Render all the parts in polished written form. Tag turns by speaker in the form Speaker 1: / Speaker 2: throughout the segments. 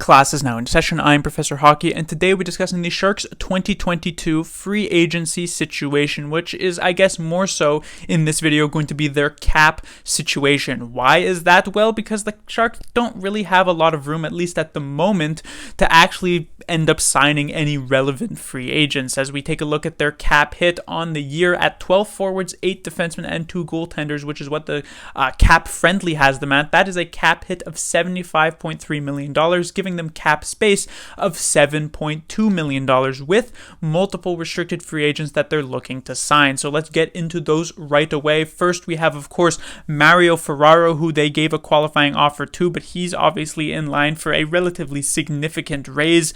Speaker 1: Class is now in session. I'm Professor Hockey, and today we're discussing the Sharks' 2022 free agency situation, which is, I guess, more so in this video going to be their cap situation. Why is that? Well, because the Sharks don't really have a lot of room, at least at the moment, to actually end up signing any relevant free agents. As we take a look at their cap hit on the year at 12 forwards, 8 defensemen, and 2 goaltenders, which is what the cap friendly has them at. That is a cap hit of $75.3 million, giving them cap space of $7.2 million with multiple restricted free agents that they're looking to sign. So let's get into those right away. First, we have, of course, Mario Ferraro, who they gave a qualifying offer to, but he's obviously in line for a relatively significant raise.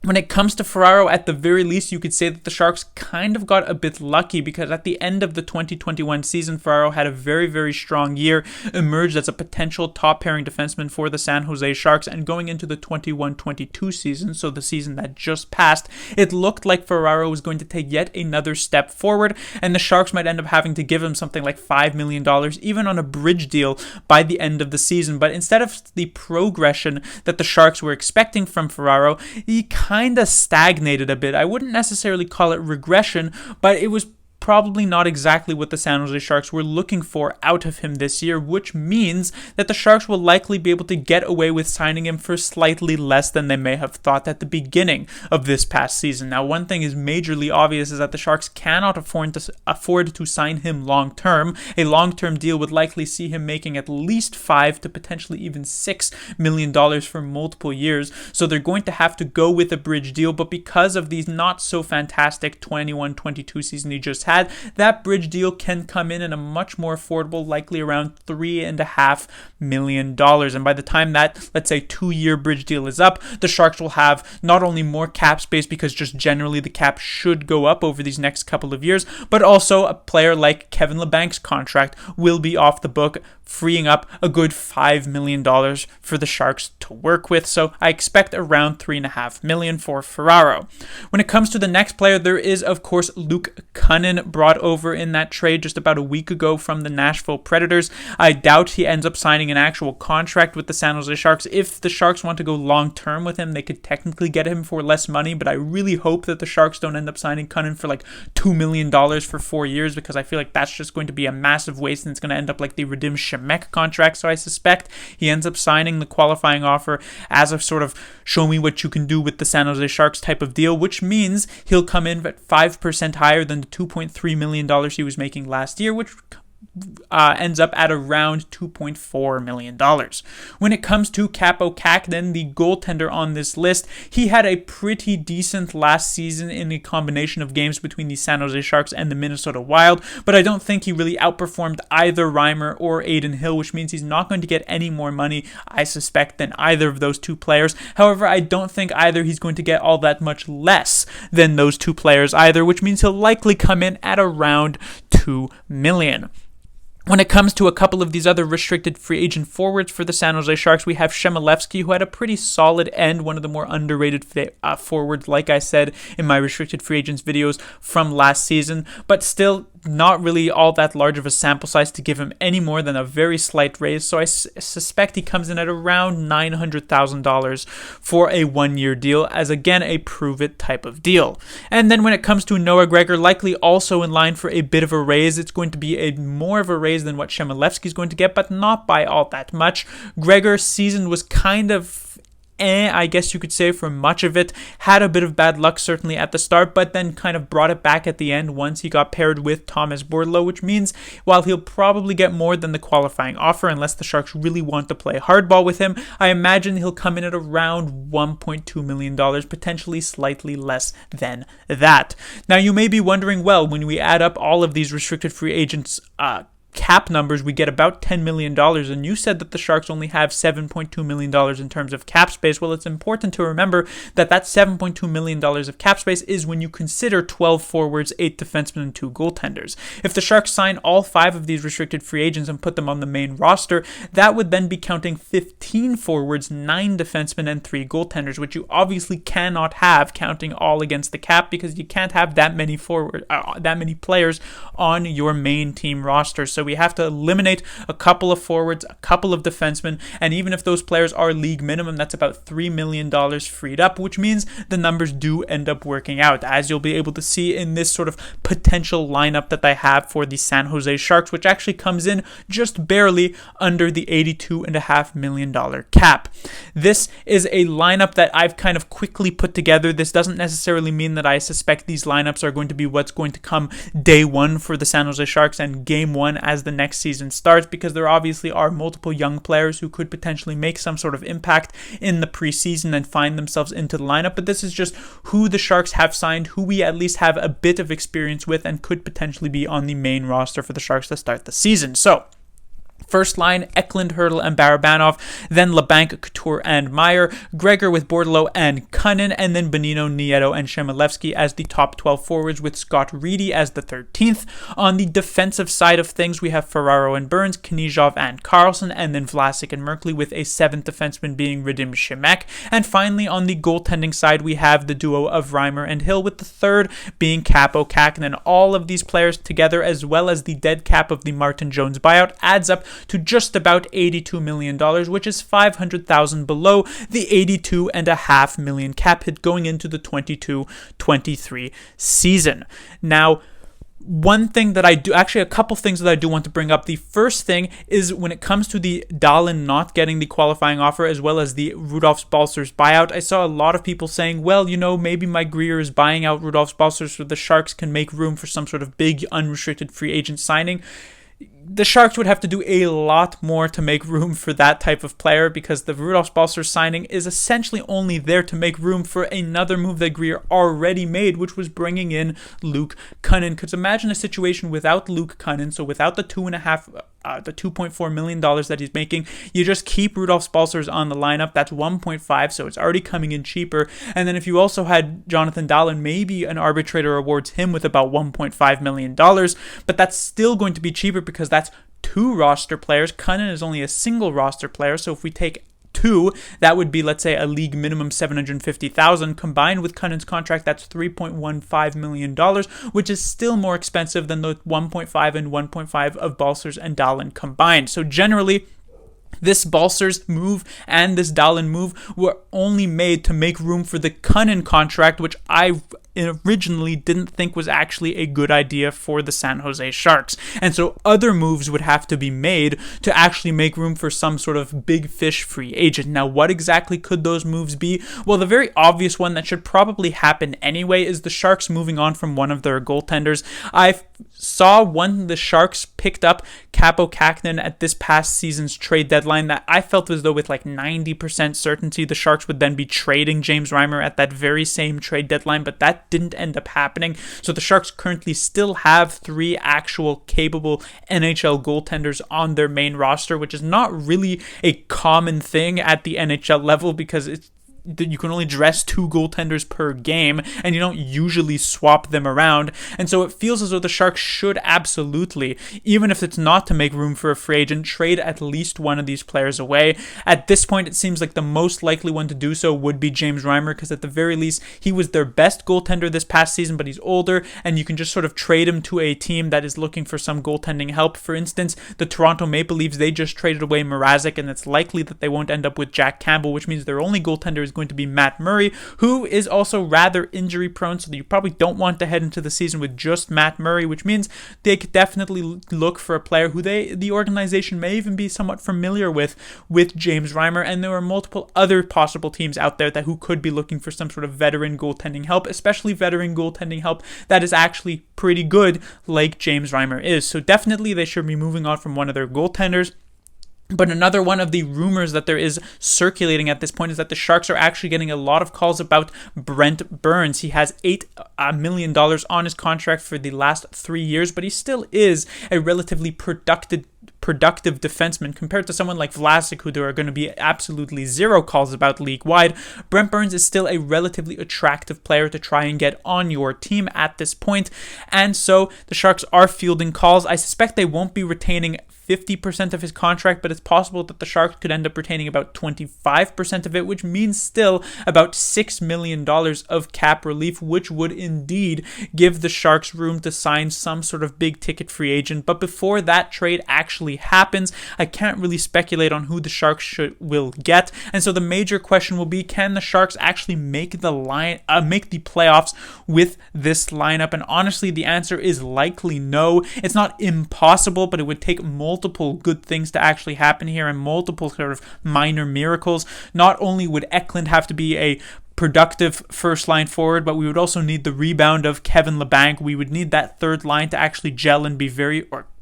Speaker 1: When it comes to Ferraro, at the very least, you could say that the Sharks kind of got a bit lucky because at the end of the 2021 season, Ferraro had a very, very strong year, emerged as a potential top-pairing defenseman for the San Jose Sharks, and going into the 21-22 season, so the season that just passed, it looked like Ferraro was going to take yet another step forward, and the Sharks might end up having to give him something like $5 million, even on a bridge deal by the end of the season. But instead of the progression that the Sharks were expecting from Ferraro, he kind of stagnated a bit. I wouldn't necessarily call it regression, but it was probably not exactly what the San Jose Sharks were looking for out of him this year, which means that the Sharks will likely be able to get away with signing him for slightly less than they may have thought at the beginning of this past season. Now, one thing is majorly obvious is that the Sharks cannot afford to sign him long-term. A long-term deal would likely see him making at least $5 to potentially even $6 million for multiple years, so they're going to have to go with a bridge deal, but because of these not so fantastic 21-22 season he just had, that bridge deal can come in at a much more affordable, likely around $3.5 million. And by the time that, let's say, 2-year bridge deal is up, the Sharks will have not only more cap space because just generally the cap should go up over these next couple of years, but also a player like Kevin Labanc's contract will be off the book, freeing up a good $5 million for the Sharks to work with. So I expect around $3.5 million for Ferraro. When it comes to the next player, there is, of course, Luke Cunnin, brought over in that trade just about a week ago from the Nashville Predators. I doubt he ends up signing an actual contract with the San Jose Sharks. If the Sharks want to go long-term with him, they could technically get him for less money, but I really hope that the Sharks don't end up signing Cunnin for like $2 million for 4 years, because I feel like that's just going to be a massive waste and it's going to end up like the Radim Shemek contract. So I suspect he ends up signing the qualifying offer as a sort of show me what you can do with the San Jose Sharks type of deal, which means he'll come in at 5% higher than the $2.3 million he was making last year, which ends up at around $2.4 million. When it comes to Capo Cac, then the goaltender on this list, he had a pretty decent last season in a combination of games between the San Jose Sharks and the Minnesota Wild, but I don't think he really outperformed either Reimer or Adin Hill, which means he's not going to get any more money, I suspect, than either of those two players. However, I don't think either he's going to get all that much less than those two players either, which means he'll likely come in at around $2 million. When it comes to a couple of these other restricted free agent forwards for the San Jose Sharks, we have Chmelevski, who had a pretty solid end, one of the more underrated forwards, like I said in my restricted free agents videos from last season, but still not really all that large of a sample size to give him any more than a very slight raise, so I suspect he comes in at around $900,000 for a 1-year deal, as again a prove-it type of deal. And then when it comes to Noah Gregor, likely also in line for a bit of a raise. It's going to be more of a raise than what Chmelevski is going to get, but not by all that much. Gregor's season was kind of I guess you could say, for much of it. Had a bit of bad luck certainly at the start, but then kind of brought it back at the end once he got paired with Thomas Bordeleau, which means while he'll probably get more than the qualifying offer unless the Sharks really want to play hardball with him, I imagine he'll come in at around $1.2 million, potentially slightly less than that. Now you may be wondering, well, when we add up all of these restricted free agents cap numbers, we get about $10 million, and you said that the Sharks only have $7.2 million in terms of cap space. Well, it's important to remember that that $7.2 million of cap space is when you consider 12 forwards, 8 defensemen, and 2 goaltenders. If the Sharks sign all 5 of these restricted free agents and put them on the main roster, that would then be counting 15 forwards, 9 defensemen, and 3 goaltenders, which you obviously cannot have counting all against the cap, because you can't have that many players on your main team roster. So So we have to eliminate a couple of forwards, a couple of defensemen, and even if those players are league minimum, that's about $3 million freed up, which means the numbers do end up working out, as you'll be able to see in this sort of potential lineup that I have for the San Jose Sharks, which actually comes in just barely under the $82.5 million cap. This is a lineup that I've kind of quickly put together. This doesn't necessarily mean that I suspect these lineups are going to be what's going to come day one for the San Jose Sharks and game one as the next season starts, because there obviously are multiple young players who could potentially make some sort of impact in the preseason and find themselves into the lineup. But this is just who the Sharks have signed, who we at least have a bit of experience with and could potentially be on the main roster for the Sharks to start the season. So first line, Eklund, Hurdle, and Barabanov, then LeBanc, Couture, and Meyer, Gregor with Bordelot and Cunnin, and then Bonino, Nieto, and Shemilevsky as the top 12 forwards, with Scott Reedy as the 13th. On the defensive side of things, we have Ferraro and Burns, Knizhov and Carlson, and then Vlasic and Merkley, with a 7th defenseman being Radim Shemek. And finally, on the goaltending side, we have the duo of Reimer and Hill, with the 3rd being Capo Cack. And then all of these players together, as well as the dead cap of the Martin Jones buyout, adds up to just about $82 million, which is $500,000 below the $82.5 million cap hit going into the 22-23 season. Now, one thing that I do, actually a couple things that I do want to bring up. The first thing is when it comes to the Dahlin not getting the qualifying offer, as well as the Rudolfs Balcers buyout, I saw a lot of people saying, well, maybe Mike Grier is buying out Rudolfs Balcers so the Sharks can make room for some sort of big unrestricted free agent signing. The Sharks would have to do a lot more to make room for that type of player, because the Rudolfs Balcers signing is essentially only there to make room for another move that Grier already made, which was bringing in Luke Cunnin. Because imagine a situation without Luke Cunnin, so without the $2.4 million that he's making, you just keep Rudolfs Balcers on the lineup. That's 1.5, so it's already coming in cheaper. And then if you also had Jonathan Dahlin, maybe an arbitrator awards him with about $1.5 million, but that's still going to be cheaper because that's 2 roster players. Cunnin is only a single roster player, so if we take 2, that would be, let's say, a league minimum $750,000. Combined with Cunnin's contract, that's $3.15 million, which is still more expensive than the 1.5 and 1.5 of Balcers and Dahlin combined. So generally, this Balcers move and this Dahlin move were only made to make room for the Cunnin contract, which I originally didn't think was actually a good idea for the San Jose Sharks. And so other moves would have to be made to actually make room for some sort of big fish free agent. Now, what exactly could those moves be? Well, the very obvious one that should probably happen anyway is the Sharks moving on from one of their goaltenders. I saw when the Sharks picked up Capo Kakinen at this past season's trade deadline that I felt as though with like 90% certainty the Sharks would then be trading James Reimer at that very same trade deadline, but that didn't end up happening. So the Sharks currently still have 3 actual capable NHL goaltenders on their main roster, which is not really a common thing at the NHL level, because you can only dress 2 goaltenders per game, and you don't usually swap them around. And so it feels as though the Sharks should absolutely, even if it's not to make room for a free agent, trade at least one of these players away. At this point, it seems like the most likely one to do so would be James Reimer, because at the very least, he was their best goaltender this past season, but he's older, and you can just sort of trade him to a team that is looking for some goaltending help. For instance, the Toronto Maple Leafs, they just traded away Mrazek, and it's likely that they won't end up with Jack Campbell, which means their only goaltender is going to be Matt Murray, who is also rather injury prone, so you probably don't want to head into the season with just Matt Murray, which means they could definitely look for a player who the organization may even be somewhat familiar with James Reimer. And there are multiple other possible teams out there who could be looking for some sort of veteran goaltending help, especially veteran goaltending help that is actually pretty good, like James Reimer is. So definitely they should be moving on from one of their goaltenders. But another one of the rumors that there is circulating at this point is that the Sharks are actually getting a lot of calls about Brent Burns. He has $8 million on his contract for the last 3 years, but he still is a relatively productive defenseman compared to someone like Vlasic, who there are going to be absolutely 0 calls about league-wide. Brent Burns is still a relatively attractive player to try and get on your team at this point, and so the Sharks are fielding calls. I suspect they won't be retaining 50% of his contract, but it's possible that the Sharks could end up retaining about 25% of it, which means still about $6 million of cap relief, which would indeed give the Sharks room to sign some sort of big ticket free agent. But before that trade actually happens, I can't really speculate on who the Sharks will get. And so the major question will be, can the Sharks actually make the playoffs with this lineup? And honestly, the answer is likely no. It's not impossible, but it would take multiple good things to actually happen here and multiple sort of minor miracles. Not only would Eklund have to be a productive first line forward, but we would also need the rebound of Kevin Labanc. We would need that third line to actually gel and be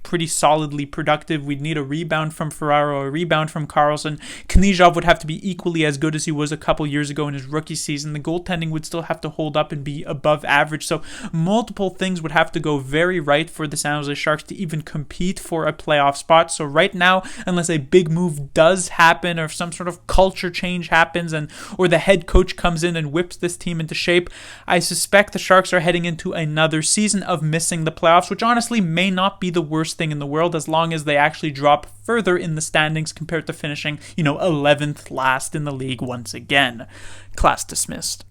Speaker 1: pretty solidly productive. We'd need a rebound from Ferraro, a rebound from Karlsson. Knyzhov would have to be equally as good as he was a couple years ago in his rookie season. The goaltending would still have to hold up and be above average. So multiple things would have to go very right for the San Jose Sharks to even compete for a playoff spot. So right now, unless a big move does happen or some sort of culture change happens or the head coach comes in and whips this team into shape, I suspect the Sharks are heading into another season of missing the playoffs, which honestly may not be the worst thing in the world as long as they actually drop further in the standings compared to finishing, 11th last in the league once again. Class dismissed.